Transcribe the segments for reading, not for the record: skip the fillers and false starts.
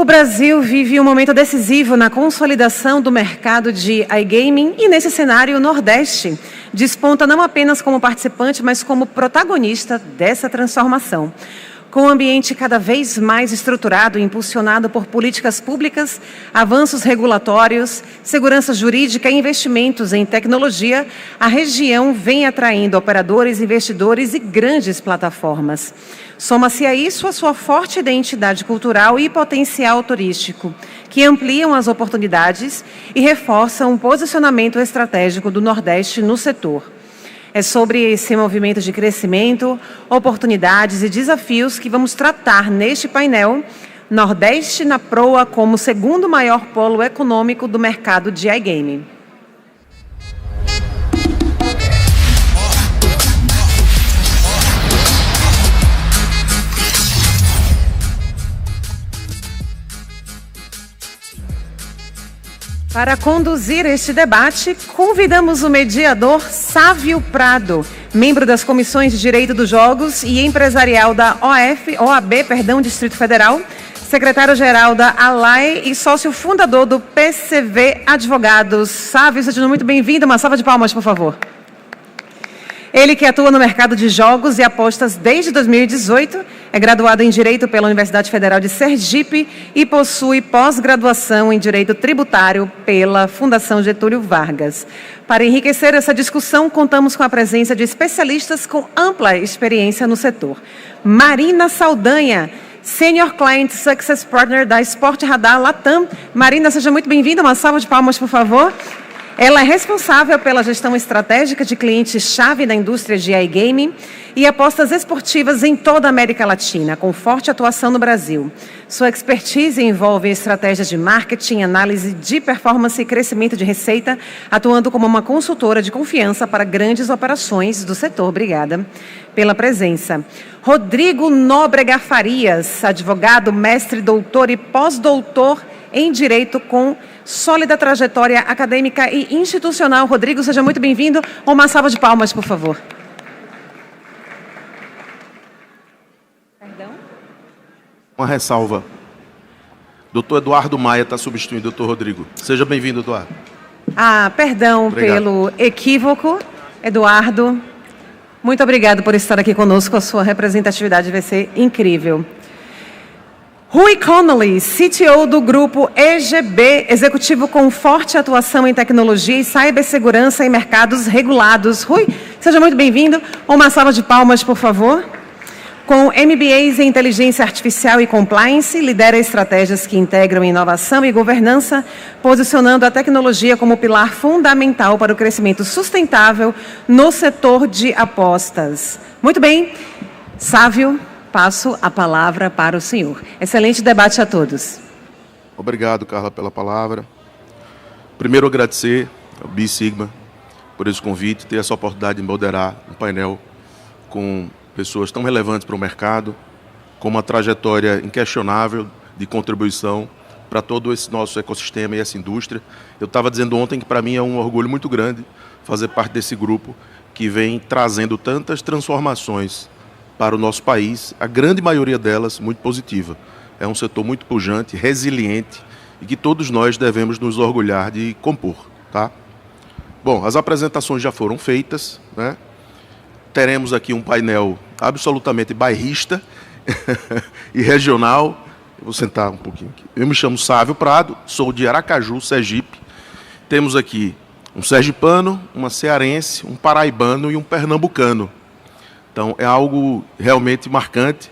O Brasil vive um momento decisivo na consolidação do mercado de iGaming e, nesse cenário, o Nordeste desponta não apenas como participante, mas como protagonista dessa transformação. Com o ambiente cada vez mais estruturado e impulsionado por políticas públicas, avanços regulatórios, segurança jurídica e investimentos em tecnologia, a região vem atraindo operadores, investidores e grandes plataformas. Soma-se a isso a sua forte identidade cultural e potencial turístico, que ampliam as oportunidades e reforçam o posicionamento estratégico do Nordeste no setor. É sobre esse movimento de crescimento, oportunidades e desafios que vamos tratar neste painel, Nordeste na proa como o segundo maior polo econômico do mercado de iGaming. Para conduzir este debate, convidamos o mediador Sávio Prado, membro das Comissões de Direito dos Jogos e Empresarial da OAB, Distrito Federal, secretário-geral da ALAE e sócio fundador do PCV Advogados. Sávio, seja muito bem-vindo. Uma salva de palmas, por favor. Ele que atua no mercado de jogos e apostas desde 2018, é graduado em Direito pela Universidade Federal de Sergipe e possui pós-graduação em Direito Tributário pela Fundação Getúlio Vargas. Para enriquecer essa discussão, contamos com a presença de especialistas com ampla experiência no setor. Marina Saldanha, Senior Client Success Partner da Sport Radar Latam. Marina, seja muito bem-vinda. Uma salva de palmas, por favor. Ela é responsável pela gestão estratégica de clientes-chave da indústria de iGaming e apostas esportivas em toda a América Latina, com forte atuação no Brasil. Sua expertise envolve estratégias de marketing, análise de performance e crescimento de receita, atuando como uma consultora de confiança para grandes operações do setor. Obrigada pela presença. Rodrigo Nóbrega Farias, advogado, mestre, doutor e pós-doutor em Direito com sólida trajetória acadêmica e institucional. Rodrigo, seja muito bem-vindo. Uma salva de palmas, por favor. Perdão? Uma ressalva. Doutor Eduardo Maia está substituindo o doutor Rodrigo. Seja bem-vindo, Eduardo. Perdão. Obrigado pelo equívoco, Eduardo. Muito obrigado por estar aqui conosco. A sua representatividade vai ser incrível. Rui Connolly, CTO do grupo EGB, executivo com forte atuação em tecnologia e cibersegurança em mercados regulados. Rui, seja muito bem-vindo. Uma salva de palmas, por favor. Com MBAs em Inteligência Artificial e Compliance, lidera estratégias que integram inovação e governança, posicionando a tecnologia como pilar fundamental para o crescimento sustentável no setor de apostas. Muito bem, Sávio. Passo a palavra para o senhor. Excelente debate a todos. Obrigado, Carla, pela palavra. Primeiro, agradecer ao BiSigma por esse convite, ter essa oportunidade de moderar um painel com pessoas tão relevantes para o mercado, com uma trajetória inquestionável de contribuição para todo esse nosso ecossistema e essa indústria. Eu estava dizendo ontem que para mim é um orgulho muito grande fazer parte desse grupo que vem trazendo tantas transformações para o nosso país, a grande maioria delas muito positiva. É um setor muito pujante, resiliente e que todos nós devemos nos orgulhar de compor. Tá? Bom, as apresentações já foram feitas, né? Teremos aqui um painel absolutamente bairrista e regional. Eu vou sentar um pouquinho aqui. Eu me chamo Sávio Prado, sou de Aracaju, Sergipe. Temos aqui um sergipano, uma cearense, um paraibano e um pernambucano. Então, é algo realmente marcante.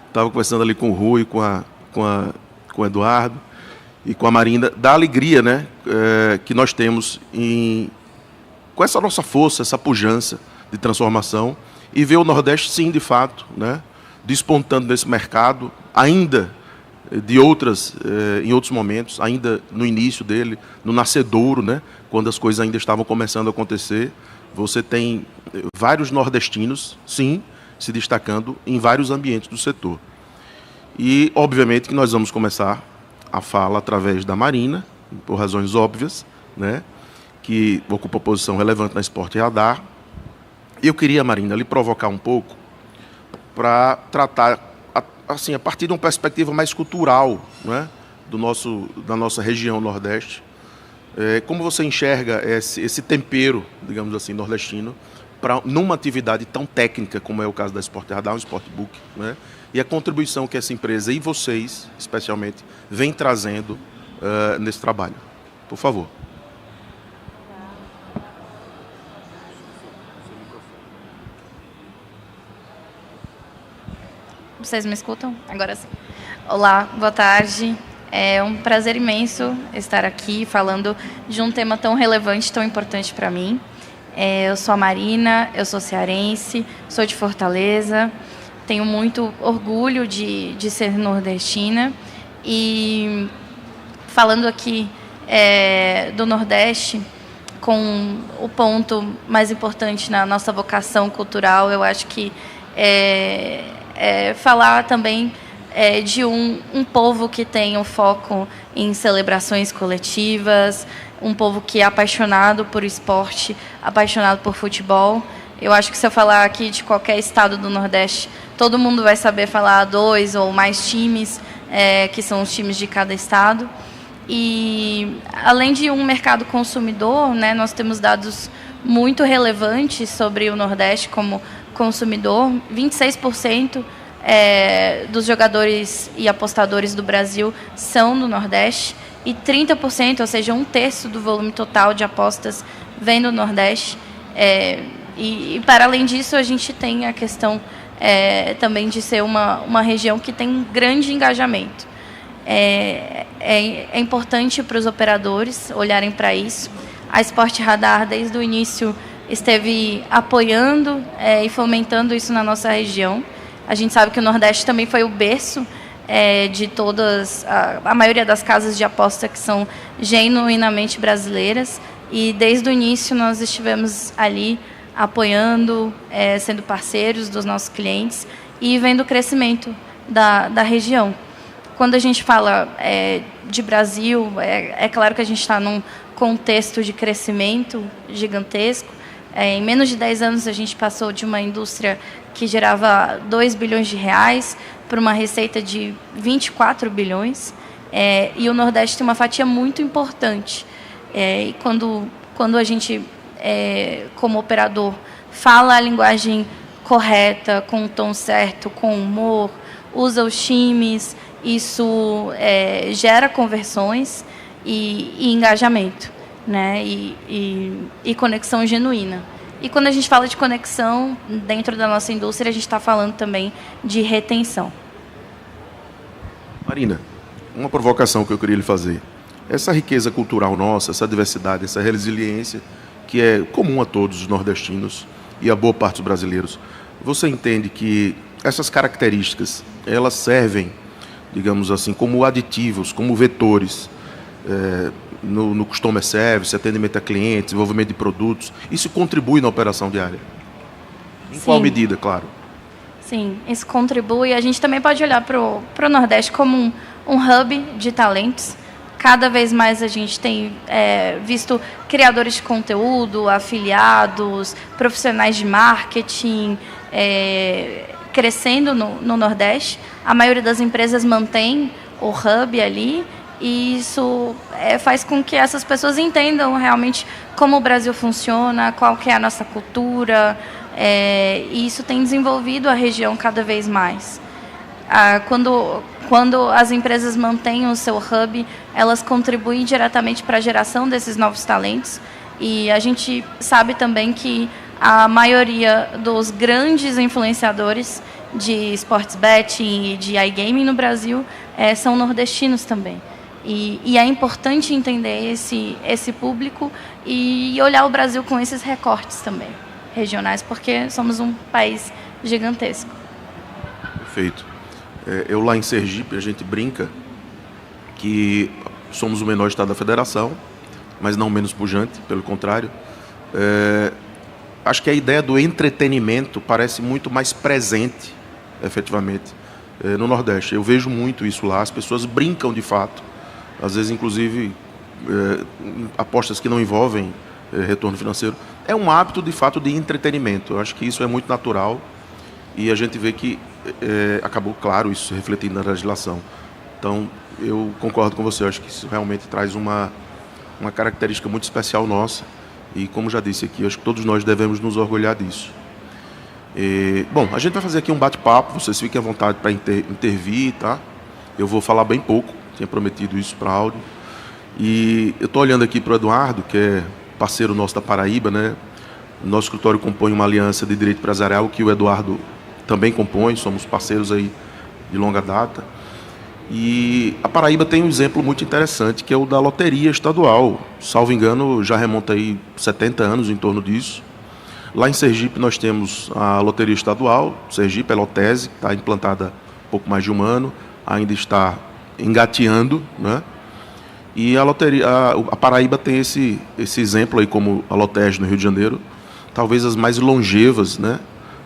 Estava conversando ali com o Rui, com o Eduardo e com a Marina, da alegria, né, que nós temos com essa nossa força, essa pujança de transformação, e ver o Nordeste, sim, de fato, né, despontando nesse mercado, ainda em outros momentos, ainda no início dele, no nascedouro, né, quando as coisas ainda estavam começando a acontecer. Você tem vários nordestinos, sim, se destacando em vários ambientes do setor. E, obviamente, que nós vamos começar a fala através da Marina, por razões óbvias, né, que ocupa posição relevante na Sport Radar. Eu queria, Marina, lhe provocar um pouco para tratar, assim, a partir de uma perspectiva mais cultural, né, da nossa região Nordeste. Como você enxerga esse tempero, digamos assim, nordestino, numa atividade tão técnica como é o caso da Sport Radar, um Sportbook, né? E a contribuição que essa empresa e vocês, especialmente, vem trazendo nesse trabalho? Por favor. Vocês me escutam? Agora sim. Olá, boa tarde. É um prazer imenso estar aqui falando de um tema tão relevante, tão importante para mim. Eu sou a Marina, eu sou cearense, sou de Fortaleza, tenho muito orgulho de ser nordestina. E falando aqui do Nordeste, com o ponto mais importante na nossa vocação cultural, eu acho que falar também de um povo que tem um foco em celebrações coletivas, um povo que é apaixonado por esporte, apaixonado por futebol. Eu acho que se eu falar aqui de qualquer estado do Nordeste, todo mundo vai saber falar 2 ou mais times, que são os times de cada estado. E, além de um mercado consumidor, né, nós temos dados muito relevantes sobre o Nordeste como consumidor. 26% dos jogadores e apostadores do Brasil são do Nordeste e 30%, ou seja, 1/3 do volume total de apostas vem do Nordeste. E para além disso, a gente tem a questão também de ser uma região que tem um grande engajamento. É importante para os operadores olharem para isso. A Sport Radar, desde o início, esteve apoiando e fomentando isso na nossa região. A gente sabe que o Nordeste também foi o berço de todas, a maioria das casas de aposta que são genuinamente brasileiras. E desde o início nós estivemos ali apoiando, sendo parceiros dos nossos clientes e vendo o crescimento da região. Quando a gente fala de Brasil, é claro que a gente está num contexto de crescimento gigantesco. Em menos de 10 anos, a gente passou de uma indústria que gerava 2 bilhões de reais para uma receita de 24 bilhões. E o Nordeste tem uma fatia muito importante. E quando a gente, como operador, fala a linguagem correta, com o tom certo, com humor, usa os times, isso gera conversões e engajamento, né? E conexão genuína. E quando a gente fala de conexão dentro da nossa indústria, a gente está falando também de retenção. Marina, uma provocação que eu queria lhe fazer. Essa riqueza cultural nossa, essa diversidade, essa resiliência, que é comum a todos os nordestinos e a boa parte dos brasileiros, você entende que essas características, elas servem, digamos assim, como aditivos, como vetores, no customer service, atendimento a clientes, desenvolvimento de produtos? Isso contribui na operação diária? Em qual medida, claro? Sim, isso contribui. A gente também pode olhar para o Nordeste como um hub de talentos. Cada vez mais a gente tem visto criadores de conteúdo, afiliados, profissionais de marketing crescendo no Nordeste. A maioria das empresas mantém o hub ali. E isso faz com que essas pessoas entendam realmente como o Brasil funciona, qual que é a nossa cultura, e isso tem desenvolvido a região cada vez mais. Quando as empresas mantêm o seu hub, elas contribuem diretamente para a geração desses novos talentos, e a gente sabe também que a maioria dos grandes influenciadores de sports betting e de iGaming no Brasil são nordestinos também. E é importante entender esse público e olhar o Brasil com esses recortes também, regionais, porque somos um país gigantesco. Perfeito. Eu lá em Sergipe, a gente brinca que somos o menor estado da federação, mas não menos pujante, pelo contrário. Acho que a ideia do entretenimento parece muito mais presente, efetivamente, no Nordeste. Eu vejo muito isso lá, as pessoas brincam de fato. Às vezes, inclusive, apostas que não envolvem retorno financeiro. É um hábito, de fato, de entretenimento. Eu acho que isso é muito natural e a gente vê que acabou, claro, isso refletindo na legislação. Então, eu concordo com você, eu acho que isso realmente traz uma característica muito especial nossa, e como já disse aqui, acho que todos nós devemos nos orgulhar disso. Bom, a gente vai fazer aqui um bate-papo, vocês fiquem à vontade para intervir, tá? Eu vou falar bem pouco, tinha prometido isso para áudio. E eu estou olhando aqui para o Eduardo, que é parceiro nosso da Paraíba, né? Nosso escritório compõe uma aliança de direito empresarial que o Eduardo também compõe, somos parceiros aí de longa data. E a Paraíba tem um exemplo muito interessante, que é o da loteria estadual. Salvo engano, já remonta aí 70 anos em torno disso. Lá em Sergipe nós temos a loteria estadual, Sergipe é Lotese, que está implantada há pouco mais de um ano, ainda está engateando, né? E a Paraíba tem esse exemplo aí, como a Lotese no Rio de Janeiro, talvez as mais longevas, né,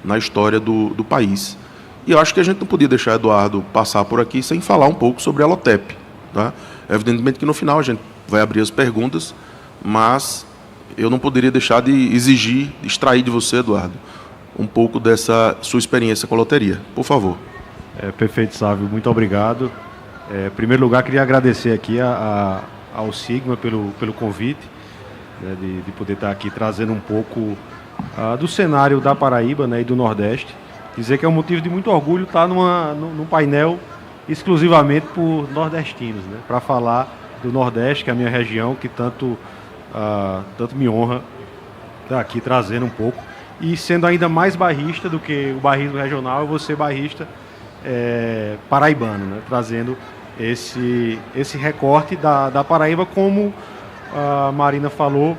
na história do país. E eu acho que a gente não podia deixar Eduardo passar por aqui sem falar um pouco sobre a Lotep, tá? Evidentemente que no final a gente vai abrir as perguntas, mas eu não poderia deixar de extrair de você, Eduardo, um pouco dessa sua experiência com a loteria. Por favor. Perfeito, Sávio. Muito obrigado. Em primeiro lugar, queria agradecer aqui ao Sigma pelo convite, né, de poder estar aqui trazendo um pouco do cenário da Paraíba, né, e do Nordeste. Dizer que é um motivo de muito orgulho estar num painel exclusivamente por nordestinos, né, para falar do Nordeste, que é a minha região, que tanto me honra estar aqui trazendo um pouco. E sendo ainda mais bairrista do que o bairrismo regional, eu vou ser bairrista paraibano, né, trazendo esse recorte da Paraíba. Como a Marina falou,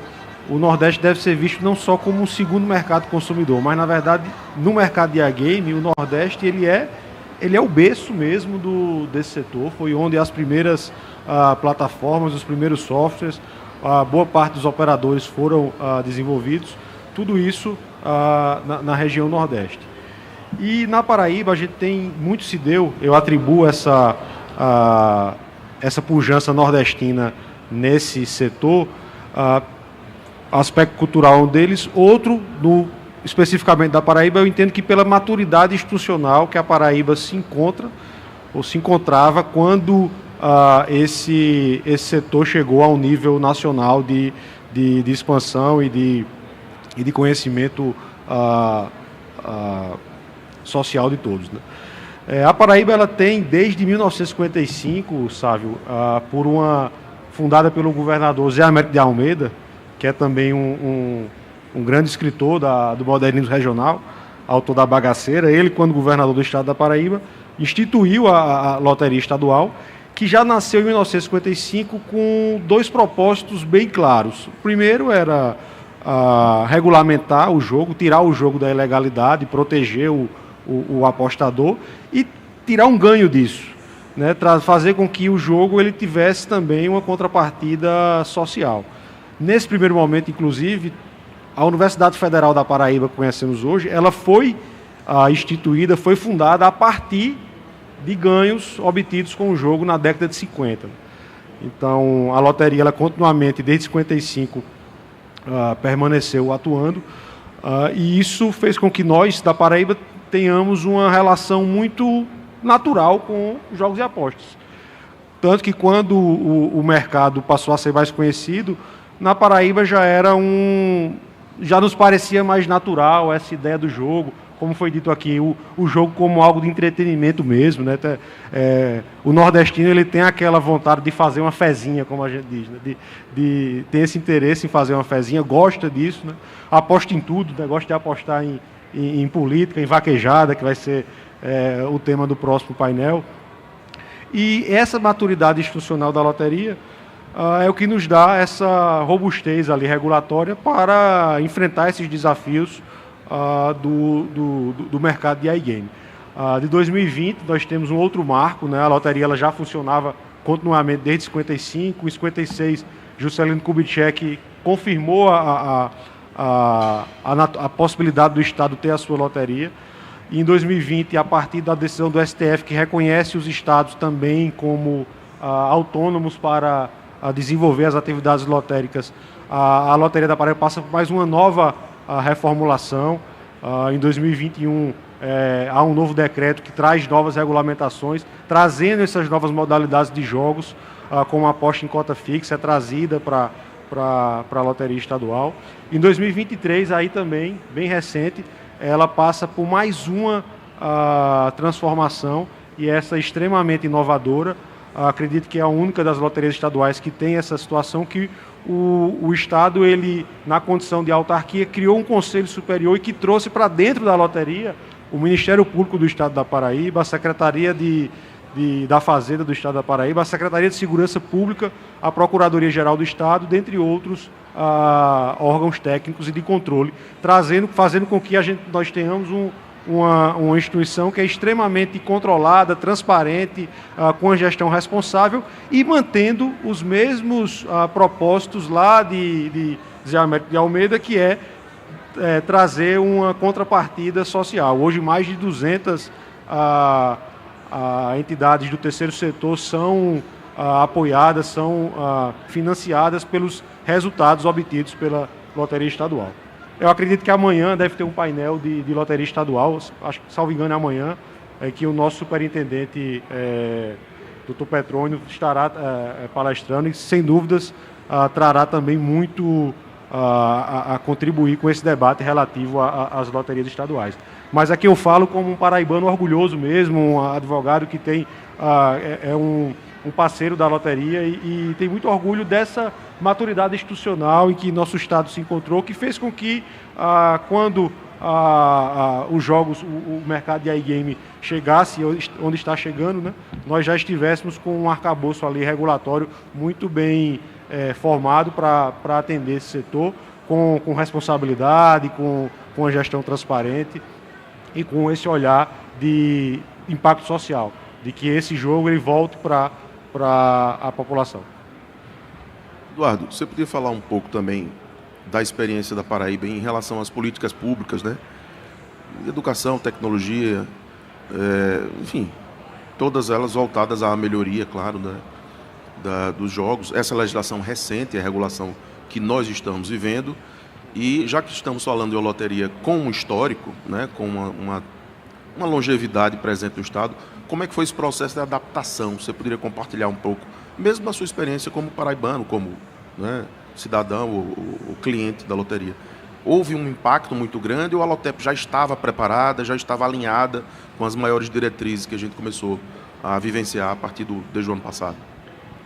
o Nordeste deve ser visto não só como um segundo mercado consumidor, mas, na verdade, no mercado de iGame, o Nordeste ele é o berço mesmo desse setor. Foi onde as primeiras plataformas, os primeiros softwares, boa parte dos operadores foram desenvolvidos, tudo isso na região Nordeste. E na Paraíba a gente tem muito se deu, eu atribuo essa pujança nordestina nesse setor, aspecto cultural um deles. Outro, especificamente da Paraíba, eu entendo que pela maturidade institucional que a Paraíba se encontra, ou se encontrava, quando esse setor chegou a um nível nacional de expansão e de conhecimento social de todos, né? A Paraíba ela tem, desde 1955, Sávio, fundada pelo governador Zé Américo de Almeida, que é também um grande escritor do modernismo regional, autor da Bagaceira. Ele, quando governador do estado da Paraíba, instituiu a loteria estadual, que já nasceu em 1955 com dois propósitos bem claros. O primeiro era regulamentar o jogo, tirar o jogo da ilegalidade, proteger o apostador e tirar um ganho disso, né? Fazer com que o jogo ele tivesse também uma contrapartida social. Nesse primeiro momento, inclusive, a Universidade Federal da Paraíba, que conhecemos hoje, ela foi instituída, foi fundada a partir de ganhos obtidos com o jogo na década de 50. Então, a loteria, ela continuamente, desde 55, permaneceu atuando, e isso fez com que nós, da Paraíba, tenhamos uma relação muito natural com jogos e apostas. Tanto que quando o mercado passou a ser mais conhecido, na Paraíba já nos parecia mais natural essa ideia do jogo, como foi dito aqui, o jogo como algo de entretenimento mesmo, né? O nordestino ele tem aquela vontade de fazer uma fezinha, como a gente diz, né? de ter esse interesse em fazer uma fezinha, gosta disso, né? Aposta em tudo, né? Gosta de apostar em política, em vaquejada, que vai ser o tema do próximo painel. E essa maturidade institucional da loteria é o que nos dá essa robustez ali regulatória para enfrentar esses desafios do mercado de iGame. De 2020, nós temos um outro marco, né? A loteria ela já funcionava continuamente desde 55. Em 56, Juscelino Kubitschek confirmou a possibilidade do Estado ter a sua loteria. E em 2020, a partir da decisão do STF, que reconhece os Estados também como autônomos para desenvolver as atividades lotéricas, a Loteria da Paraíba passa por mais uma nova reformulação. Em 2021, há um novo decreto que traz novas regulamentações, trazendo essas novas modalidades de jogos, como a aposta em cota fixa, é trazida para a loteria estadual. Em 2023, aí também, bem recente, ela passa por mais uma transformação, e essa é extremamente inovadora. Acredito que é a única das loterias estaduais que tem essa situação, que o Estado, ele, na condição de autarquia, criou um conselho superior e que trouxe para dentro da loteria o Ministério Público do Estado da Paraíba, a Secretaria da Fazenda do Estado da Paraíba, a Secretaria de Segurança Pública, a Procuradoria-Geral do Estado, dentre outros órgãos técnicos e de controle, fazendo com que nós tenhamos uma instituição que é extremamente controlada, transparente, com a gestão responsável e mantendo os mesmos propósitos lá de Zé Américo de Almeida, que é trazer uma contrapartida social. Hoje, mais de 200 entidades do terceiro setor são apoiadas, são financiadas pelos resultados obtidos pela loteria estadual. Eu acredito que amanhã deve ter um painel de loteria estadual, acho que, salvo engano, é amanhã, que o nosso superintendente, Dr. Petrônio, estará palestrando e, sem dúvidas, trará também muito a contribuir com esse debate relativo às loterias estaduais. Mas aqui eu falo como um paraibano orgulhoso mesmo, um advogado que tem um parceiro da loteria e tem muito orgulho dessa maturidade institucional em que nosso Estado se encontrou, que fez com que, quando os jogos, o mercado de iGame chegasse onde está chegando, né, nós já estivéssemos com um arcabouço ali regulatório muito bem formado para atender esse setor, com responsabilidade, com a gestão transparente e com esse olhar de impacto social, de que esse jogo ele volte para a população. Eduardo, você podia falar um pouco também da experiência da Paraíba em relação às políticas públicas, né? Educação, tecnologia, enfim, todas elas voltadas à melhoria, claro, né, dos jogos. Essa legislação recente, a regulação que nós estamos vivendo, e já que estamos falando de uma loteria com um histórico, né, com uma longevidade presente no Estado, como é que foi esse processo de adaptação? Você poderia compartilhar um pouco, mesmo da sua experiência como paraibano, como, né, cidadão ou cliente da loteria? Houve um impacto muito grande ou a Lotep já estava preparada, já estava alinhada com as maiores diretrizes que a gente começou a vivenciar a partir desde o ano passado?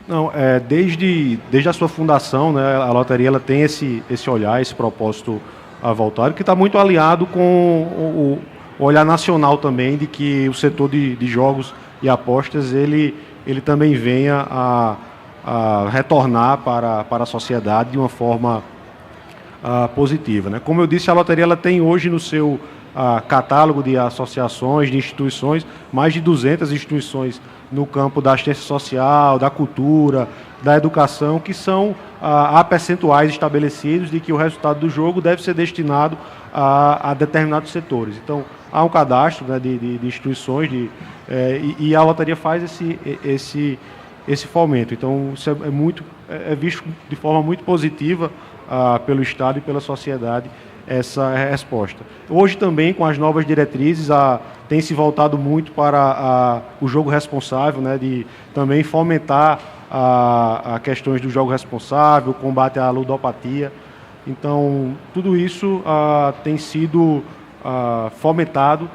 Não, desde a sua fundação, né, a loteria ela tem esse olhar, esse propósito voltado, que está muito alinhado com o olhar nacional também, de que o setor de jogos e apostas ele também venha a retornar para a sociedade de uma forma positiva, né? Como eu disse, a loteria ela tem hoje no seu catálogo de associações, de instituições, mais de 200 instituições no campo da assistência social, da cultura, da educação, que há percentuais estabelecidos de que o resultado do jogo deve ser destinado a determinados setores. Então, há um cadastro, né, de instituições e a loteria faz esse fomento. Então, isso é visto de forma muito positiva pelo Estado e pela sociedade, essa resposta. Hoje também, com as novas diretrizes, tem se voltado muito para o jogo responsável, né, de também fomentar a questões do jogo responsável, combate à ludopatia. Então, tudo isso tem sido fomentado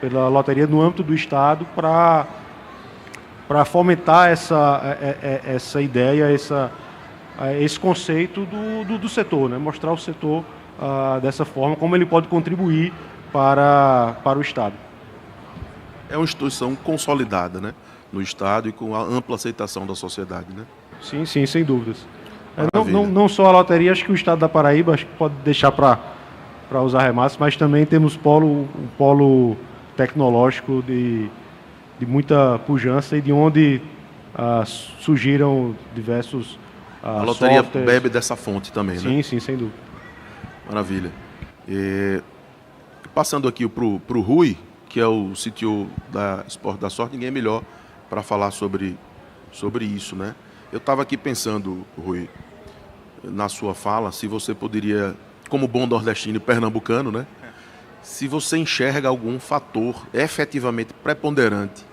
pela loteria no âmbito do Estado para fomentar essa ideia, esse conceito do setor, né? Mostrar o setor dessa forma, como ele pode contribuir para o Estado. É uma instituição consolidada, né, no Estado e com a ampla aceitação da sociedade, né? Sim, sem dúvidas. Não só a loteria, acho que o Estado da Paraíba, acho que pode deixar para usar remates, mas também temos um polo tecnológico de muita pujança e de onde surgiram diversos a loteria softwares. Bebe dessa fonte também, né? Sim, sem dúvida. Maravilha. Passando aqui para o Rui, que é o CTO da Esporte da Sorte, ninguém é melhor para falar sobre isso, né? Eu estava aqui pensando, Rui, na sua fala, se você poderia, como bom nordestino e pernambucano, né, se você enxerga algum fator efetivamente preponderante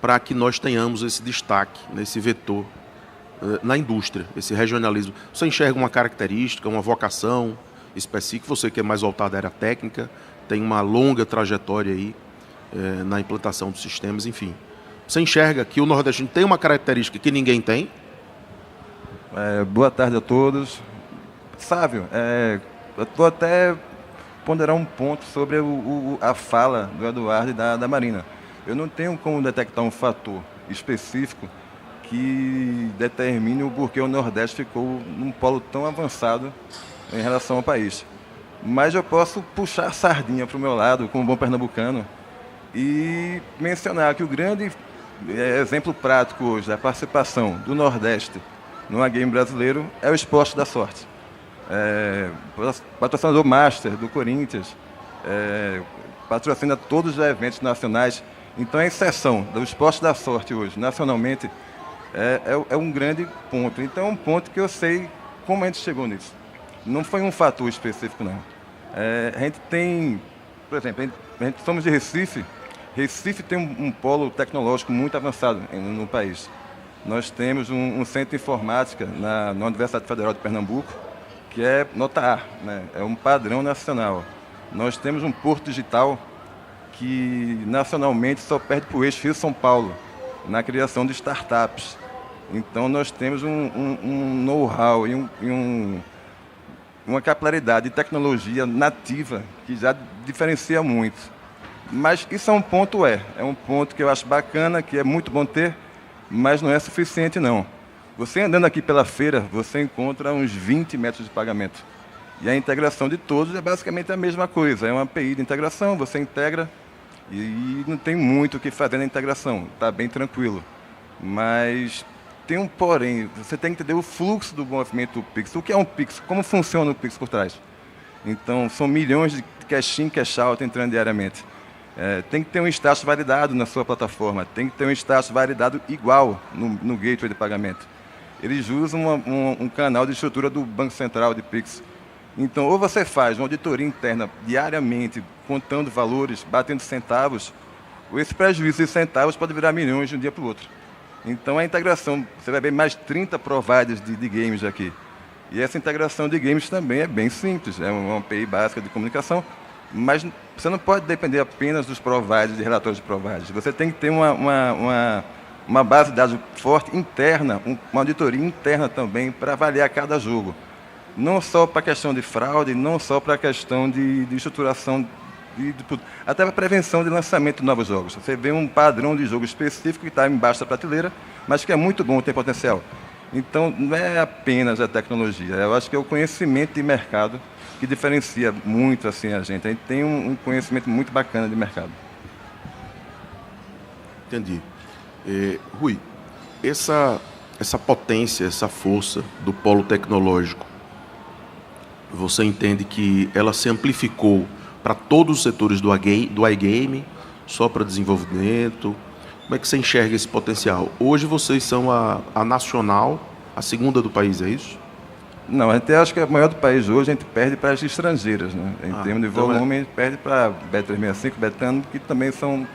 para que nós tenhamos esse destaque, nesse vetor, na indústria, esse regionalismo. Você enxerga uma característica, uma vocação específica, você que é mais voltado à área técnica, tem uma longa trajetória aí na implantação dos sistemas, enfim. Você enxerga que o nordestino tem uma característica que ninguém tem? Boa tarde a todos. Sávio, eu estou até ponderar um ponto sobre a fala do Eduardo e da Marina. Eu não tenho como detectar um fator específico que determine o porquê o Nordeste ficou num polo tão avançado em relação ao país. Mas eu posso puxar a sardinha para o meu lado, como bom pernambucano, e mencionar que o grande exemplo prático hoje da participação do Nordeste no A-Game brasileiro é o Esporte da Sorte. Patrocinador Master do Corinthians, patrocina todos os eventos nacionais. Então a inserção do Esporte da Sorte hoje, nacionalmente, é um grande ponto. Então é um ponto que eu sei como a gente chegou nisso. Não foi um fator específico, não. A gente tem, por exemplo, a gente somos de Recife. Recife tem um polo tecnológico muito avançado no país. Nós temos um centro de informática na Universidade Federal de Pernambuco, que é nota A, né? É um padrão nacional. Nós temos um porto digital que nacionalmente só perde para o eixo Rio-São Paulo, na criação de startups. Então nós temos um know-how e uma capilaridade de tecnologia nativa que já diferencia muito. Mas isso é um ponto que eu acho bacana, que é muito bom ter, mas não é suficiente não. Você andando aqui pela feira, você encontra uns 20 métodos de pagamento. E a integração de todos é basicamente a mesma coisa. É uma API de integração, você integra e não tem muito o que fazer na integração. Está bem tranquilo. Mas tem um porém. Você tem que entender o fluxo do movimento do Pix. O que é um Pix? Como funciona o Pix por trás? Então, são milhões de cash-in, cash-out entrando diariamente. Tem que ter um status validado na sua plataforma. Tem que ter um status validado igual no gateway de pagamento. Eles usam um canal de estrutura do Banco Central de Pix. Então, ou você faz uma auditoria interna diariamente, contando valores, batendo centavos, ou esse prejuízo de centavos pode virar milhões de um dia para o outro. Então, a integração, você vai ver mais 30 providers de games aqui. E essa integração de games também é bem simples, é uma API básica de comunicação, mas você não pode depender apenas dos providers, de relatórios de providers. Você tem que ter uma base de dados forte interna, uma auditoria interna também para avaliar cada jogo. Não só para a questão de fraude, não só para a questão de estruturação, até para a prevenção de lançamento de novos jogos. Você vê um padrão de jogo específico que está embaixo da prateleira, mas que é muito bom, tem potencial. Então, não é apenas a tecnologia, eu acho que é o conhecimento de mercado que diferencia muito assim, a gente. A gente tem um conhecimento muito bacana de mercado. Entendi. Rui, essa potência, essa força do polo tecnológico, você entende que ela se amplificou para todos os setores do iGame, só para desenvolvimento? Como é que você enxerga esse potencial? Hoje vocês são a nacional, a segunda do país, é isso? Não, a gente acha que a maior do país hoje, a gente perde para as estrangeiras, né? Em termos de volume, a gente perde para Bet365, Betano, que também são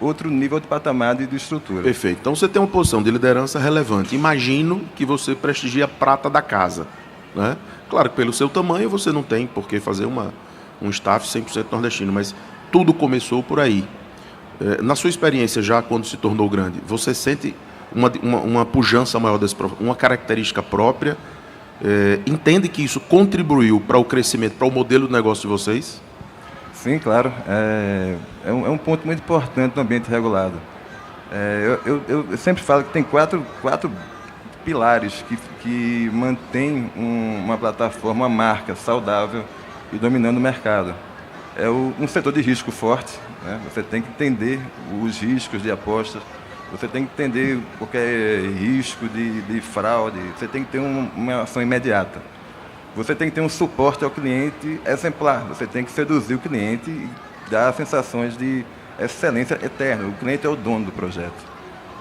outro nível de patamar de estrutura. Perfeito. Então você tem uma posição de liderança relevante. Imagino que você prestigia a prata da casa, né? Claro que pelo seu tamanho você não tem por que fazer um staff 100% nordestino, mas tudo começou por aí. Na sua experiência já, quando se tornou grande, você sente uma pujança maior uma característica própria? Entende que isso contribuiu para o crescimento, para o modelo de negócio de vocês? Sim, claro. É um ponto muito importante no ambiente regulado. Eu sempre falo que tem quatro pilares que mantêm uma plataforma, uma marca saudável e dominando o mercado. Um setor de risco forte, né? Você tem que entender os riscos de apostas, você tem que entender qualquer risco de fraude, você tem que ter uma ação imediata. Você tem que ter um suporte ao cliente exemplar, você tem que seduzir o cliente e dar sensações de excelência eterna. O cliente é o dono do projeto.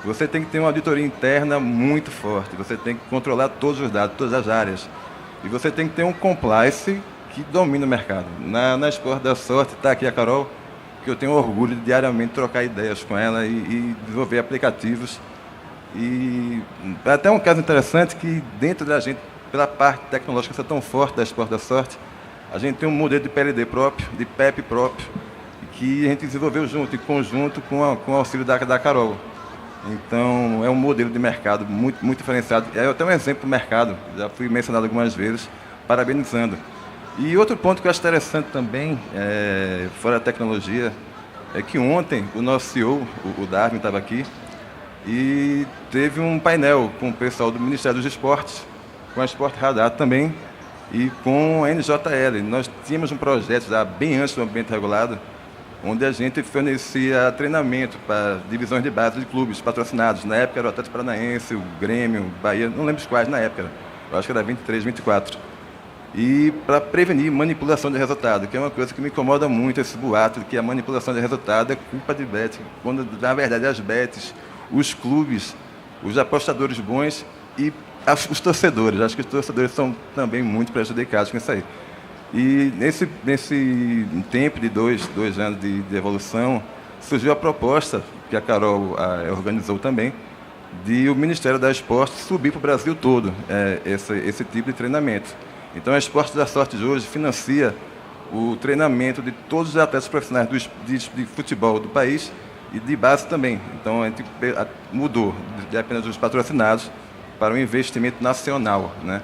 Você tem que ter uma auditoria interna muito forte, você tem que controlar todos os dados, todas as áreas. E você tem que ter um compliance que domina o mercado. Na Esporte da Sorte está aqui a Carol, que eu tenho orgulho de diariamente trocar ideias com ela e desenvolver aplicativos. E até um caso interessante que dentro da gente, pela parte tecnológica ser tão forte da Esporte da Sorte, a gente tem um modelo de PLD próprio, de PEP próprio, que a gente desenvolveu junto, em conjunto com o auxílio da Carol. Então, é um modelo de mercado muito, muito diferenciado. É até um exemplo do mercado, já fui mencionado algumas vezes, parabenizando. E outro ponto que eu acho interessante também, fora da tecnologia, é que ontem o nosso CEO, o Darwin, estava aqui, e teve um painel com o pessoal do Ministério dos Esportes, com a Esporte Radar também, e com a NJL. Nós tínhamos um projeto já bem antes do ambiente regulado, onde a gente fornecia treinamento para divisões de base de clubes patrocinados. Na época era o Atlético Paranaense, o Grêmio, o Bahia, não lembro quais na época, eu acho que era 23, 24. E para prevenir manipulação de resultado, que é uma coisa que me incomoda muito, esse boato de que a manipulação de resultado é culpa de bet, quando na verdade as bets, os clubes, os apostadores bons e os torcedores. Acho que os torcedores são também muito prejudicados com isso aí. E nesse tempo de dois anos de evolução, surgiu a proposta, que a Carol organizou também, de o Ministério da Esporte subir para o Brasil todo esse tipo de treinamento. Então, a Esporte da Sorte de hoje financia o treinamento de todos os atletas profissionais de futebol do país e de base também. Então, a gente mudou de apenas os patrocinados para um investimento nacional, né?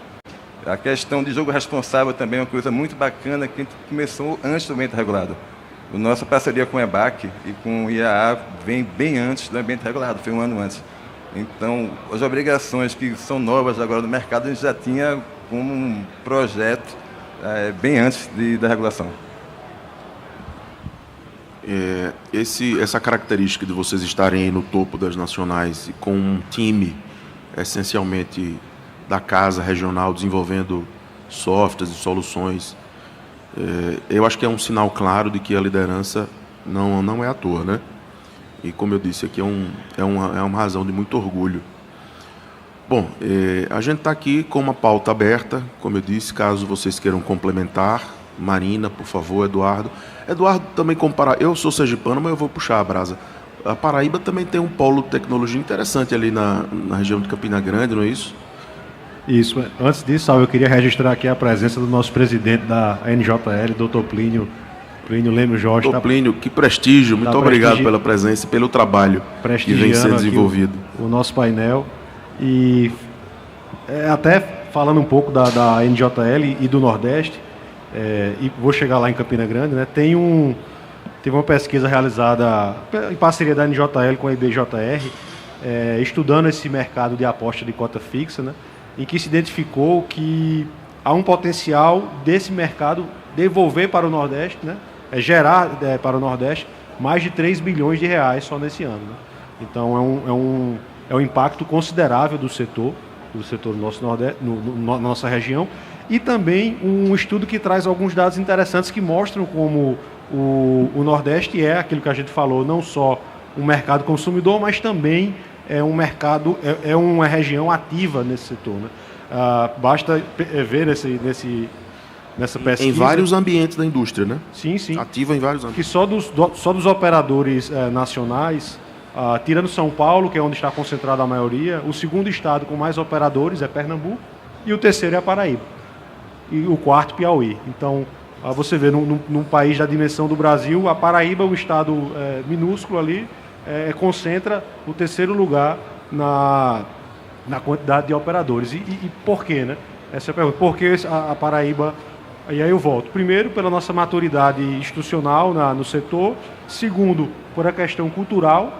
A questão de jogo responsável também é uma coisa muito bacana que a gente começou antes do ambiente regulado. A nossa parceria com o EBAC e com o IAA vem bem antes do ambiente regulado, foi um ano antes. Então, as obrigações que são novas agora no mercado, a gente já tinha como um projeto bem antes da regulação. Essa característica de vocês estarem aí no topo das nacionais e com um time essencialmente da casa regional desenvolvendo softwares e soluções, eu acho que é um sinal claro de que a liderança não é à toa, né? E como eu disse, aqui é uma razão de muito orgulho. Bom, a gente está aqui com uma pauta aberta, como eu disse, caso vocês queiram complementar. Marina, por favor, Eduardo. Eduardo também comparar. Eu sou sergipano, mas eu vou puxar a brasa. A Paraíba também tem um polo de tecnologia interessante ali na região de Campina Grande, não é isso? Isso. Antes disso, eu queria registrar aqui a presença do nosso presidente da NJL, Dr. Plínio Lemos Jorge. Dr. Plínio, que prestígio. Muito obrigado pela presença e pelo trabalho que vem sendo desenvolvido. O nosso painel. E até falando um pouco da NJL e do Nordeste, e vou chegar lá em Campina Grande, né? Teve uma pesquisa realizada em parceria da NJL com a IBJR, estudando esse mercado de aposta de cota fixa, né? Em que se identificou que há um potencial desse mercado devolver para o Nordeste, né? Gerar para o Nordeste mais de 3 bilhões de reais só nesse ano, né? Então é um impacto considerável do setor do nosso Nordeste, na nossa região, e também um estudo que traz alguns dados interessantes que mostram como o Nordeste é aquilo que a gente falou, não só um mercado consumidor, mas também é um mercado, uma região ativa nesse setor, né? Basta ver nessa pesquisa. Em vários ambientes da indústria, né? Sim. Ativa em vários ambientes. Que só dos operadores nacionais, tirando São Paulo, que é onde está concentrada a maioria, o segundo estado com mais operadores é Pernambuco e o terceiro é a Paraíba. E o quarto, Piauí. Então, você vê, num país da dimensão do Brasil, a Paraíba, um estado minúsculo ali, concentra o terceiro lugar na quantidade de operadores. E por quê, né? Essa é a pergunta. Por que a Paraíba... E aí eu volto. Primeiro, pela nossa maturidade institucional no setor. Segundo, por a questão cultural.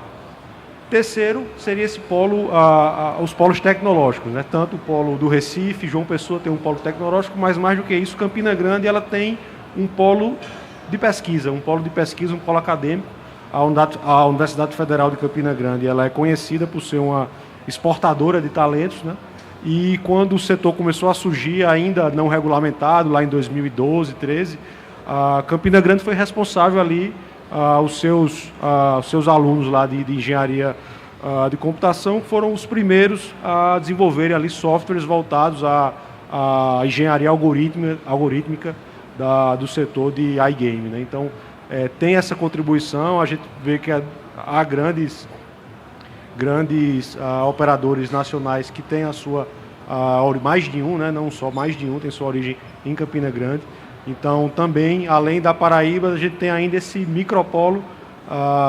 Terceiro, seria esse polo, os polos tecnológicos, né? Tanto o polo do Recife, João Pessoa tem um polo tecnológico, mas mais do que isso, Campina Grande ela tem um polo de pesquisa, um polo acadêmico. A Universidade Federal de Campina Grande ela é conhecida por ser uma exportadora de talentos, né? E quando o setor começou a surgir, ainda não regulamentado, lá em 2012, 2013, a Campina Grande foi responsável ali, os seus alunos lá de engenharia de computação foram os primeiros a desenvolverem ali softwares voltados à engenharia algorítmica do setor de iGame, né? Então, tem essa contribuição, a gente vê que há grandes operadores nacionais que têm a sua, mais de um, né? Não só mais de um, tem sua origem em Campina Grande. Então, também, além da Paraíba, a gente tem ainda esse micropolo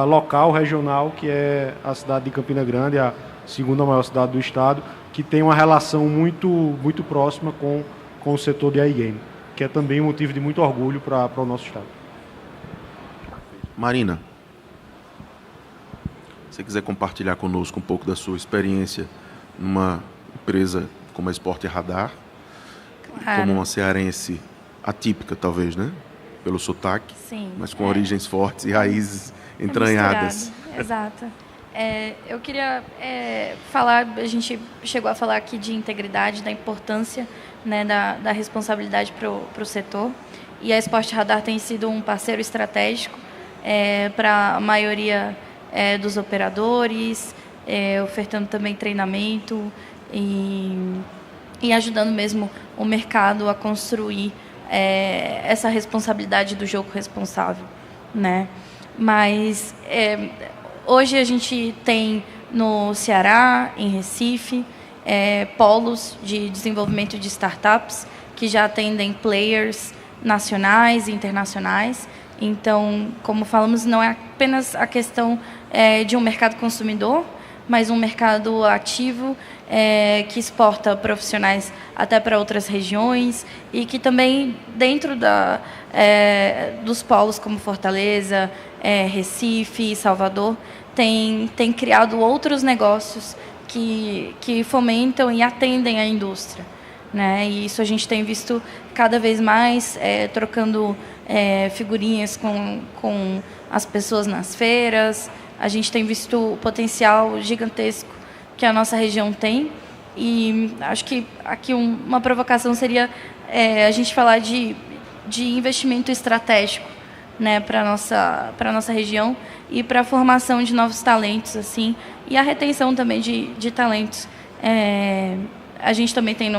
local, regional, que é a cidade de Campina Grande, a segunda maior cidade do estado, que tem uma relação muito, muito próxima com o setor de iGame, que é também um motivo de muito orgulho para o nosso estado. Marina, se você quiser compartilhar conosco um pouco da sua experiência numa empresa como a Esporte Radar, como uma cearense atípica, talvez, né? Pelo sotaque, sim, mas com origens fortes e raízes entranhadas. Exato. Eu queria falar, a gente chegou a falar aqui de integridade, da importância, né, da responsabilidade para o setor, e a Esporte Radar tem sido um parceiro estratégico para a maioria dos operadores, ofertando também treinamento e ajudando mesmo o mercado a construir essa responsabilidade do jogo responsável, né? Mas hoje a gente tem no Ceará, em Recife, polos de desenvolvimento de startups que já atendem players nacionais e internacionais. Então, como falamos, não é apenas a questão de um mercado consumidor, mas um mercado ativo que exporta profissionais até para outras regiões e que também, dentro dos polos como Fortaleza, Recife e Salvador, tem criado outros negócios que fomentam e atendem a indústria, né? E isso a gente tem visto cada vez mais, trocando figurinhas com as pessoas nas feiras. A gente tem visto o potencial gigantesco que a nossa região tem. E acho que aqui uma provocação seria a gente falar de investimento estratégico, né, para a nossa região e para a formação de novos talentos, assim, e a retenção também de talentos. A gente também tem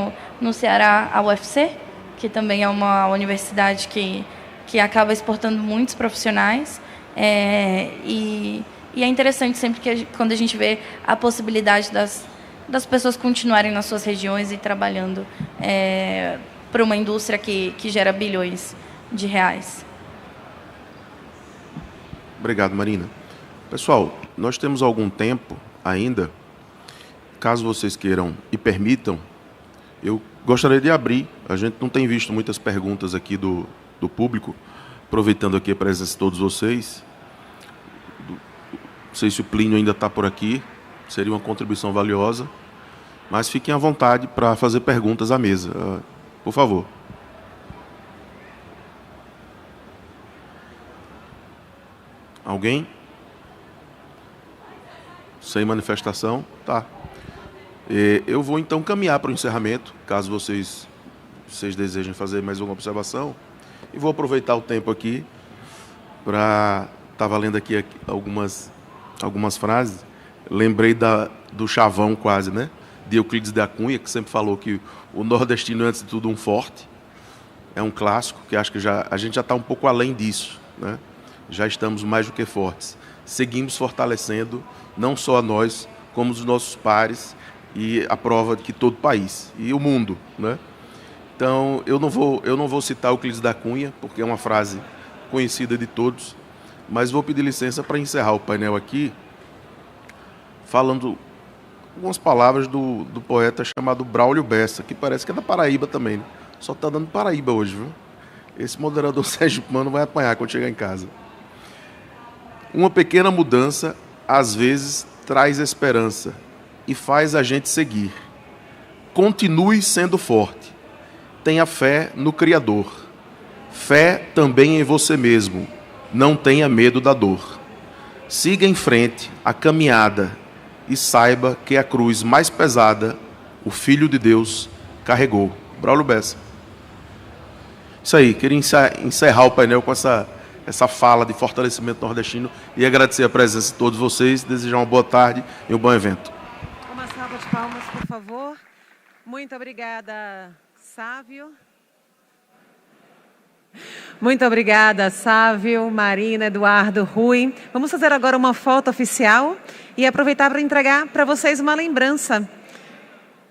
no Ceará a UFC, que também é uma universidade que acaba exportando muitos profissionais. E é interessante sempre quando a gente vê a possibilidade das pessoas continuarem nas suas regiões e trabalhando para uma indústria que gera bilhões de reais. Obrigado, Marina. Pessoal, nós temos algum tempo ainda. Caso vocês queiram e permitam, eu gostaria de abrir. A gente não tem visto muitas perguntas aqui do público, aproveitando aqui a presença de todos vocês. Não sei se o Plínio ainda está por aqui, seria uma contribuição valiosa, mas fiquem à vontade para fazer perguntas à mesa, por favor. Alguém? Sem manifestação? Tá. Eu vou então caminhar para o encerramento, caso vocês desejem fazer mais uma observação, e vou aproveitar o tempo aqui para... Estava lendo aqui algumas frases, lembrei do chavão quase, né? De Euclides da Cunha, que sempre falou que o nordestino é, antes de tudo, um forte. É um clássico, que acho que a gente já está um pouco além disso, né? Já estamos mais do que fortes. Seguimos fortalecendo, não só a nós, como os nossos pares, e a prova de que todo o país, e o mundo, né? Então, eu não vou citar Euclides da Cunha, porque é uma frase conhecida de todos, mas vou pedir licença para encerrar o painel aqui, falando algumas palavras do poeta chamado Braulio Bessa, que parece que é da Paraíba também, né? Só está dando Paraíba hoje, viu? Esse moderador sergipano vai apanhar quando chegar em casa. Uma pequena mudança, às vezes, traz esperança e faz a gente seguir. Continue sendo forte. Tenha fé no Criador. Fé também em você mesmo. Não tenha medo da dor. Siga em frente a caminhada e saiba que a cruz mais pesada, o Filho de Deus carregou. Braulio Bessa. Isso aí, queria encerrar o painel com essa fala de fortalecimento nordestino e agradecer a presença de todos vocês, desejar uma boa tarde e um bom evento. Uma salva de palmas, por favor. Muito obrigada, Sávio. Muito obrigada, Sávio, Marina, Eduardo, Rui. Vamos fazer agora uma foto oficial e aproveitar para entregar para vocês uma lembrança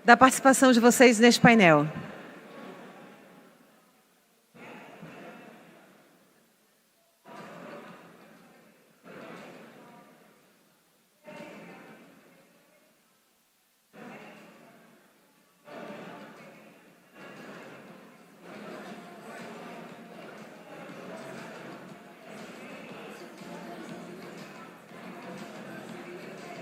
da participação de vocês neste painel.